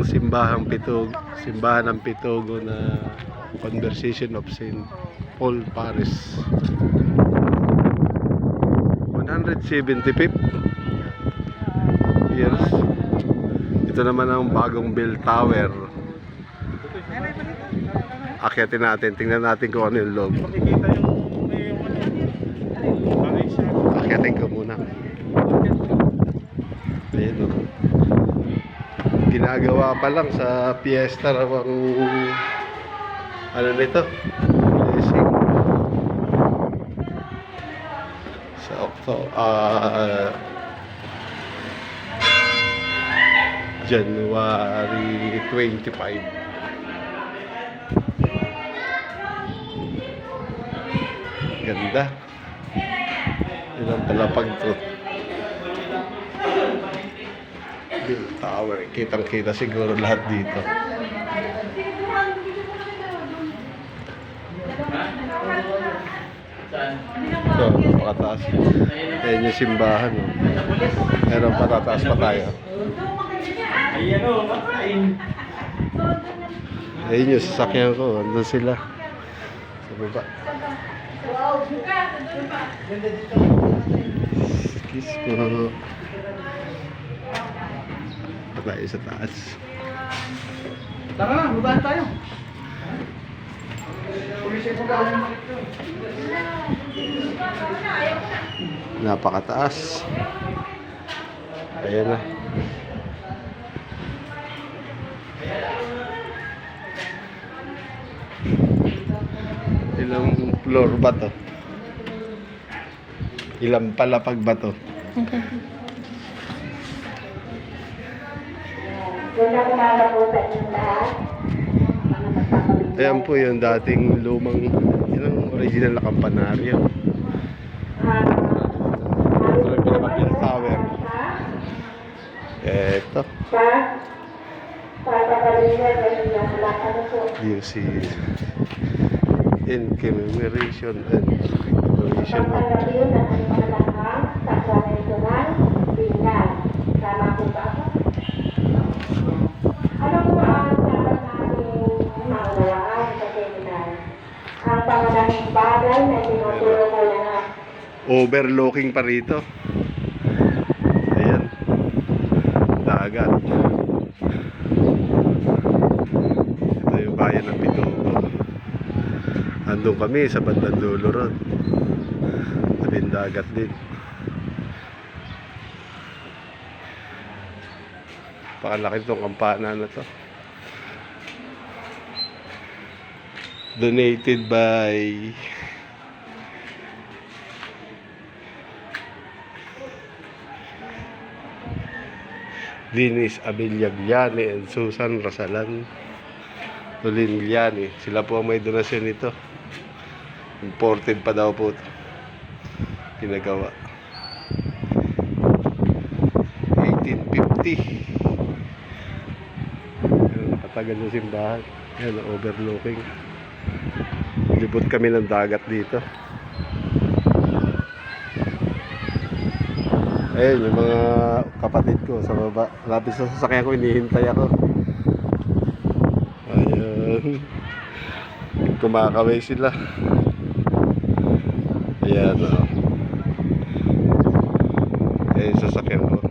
simbahan ng Pitugo na Conversation of Saint Paul Parish. 175th years. Ito naman ang bagong bell tower. Akyatin natin, tingnan natin kung ano yung loob. Akyatin ko muna. Ayan o. Ginagawa pa lang sa piyesta ng ano nito, blessing sa January 25. Ganda. Ilang palapag to. Bill Tower. Kitang-kita siguro lahat dito. So, pakataas. Ayan yung simbahan. Oh. Meron patataas pa tayo. Ayun yung sasakyan ko. Andun sila. Sa baba. Kiss ko. Tayo sa taas. Tara na, babaan tayo. Napakataas. Ayan na. Ilang floor ba to? Ilang palapag ba to? Ayan po yung dating lumang, yung original na kampanaryo. Ito yung pinaka-bell tower. Eto. You see in commemoration and commemoration of ano po ang dapat natin maunawaan sa seminar? Ang pangunahing bagay na tinuturo ko na overlooking pa rito. Ayan. Dagat. Ito yung bayan ng Pitugo. Andun kami sa bandang dulo ron. Tabing dagat din. Pakalaki itong kampana na to. Donated by Dennis Abillagliani and Susan Rasalan Tolinigliani. Sila po ang may donasyon nito. Imported pa daw po ito. Pinagawa 1850. Nakatagal na simbahan. Yan, overlooking. Libot kami ng dagat dito. Ayun, yung mga kapatid ko sa baba. Lapis sa sasakyan ko, hinihintay ako. Ayun. Kumakaway sila. Ayan, o. Ayun, sasakyan ko.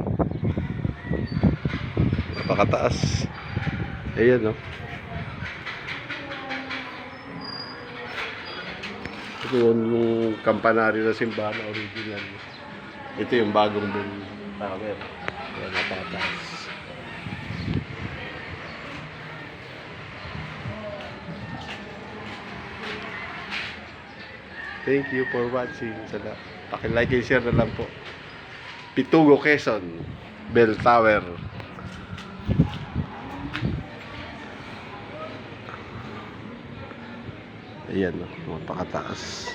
Napakataas. Ayan, o. Ito yung kampanaryo na simbahan na original. Ito yung bagong tower. Ayan, napakataas. Thank you for watching. Paki-like and share na lang po. Pitugo, Quezon. Bell Tower. Ayan, napakataas.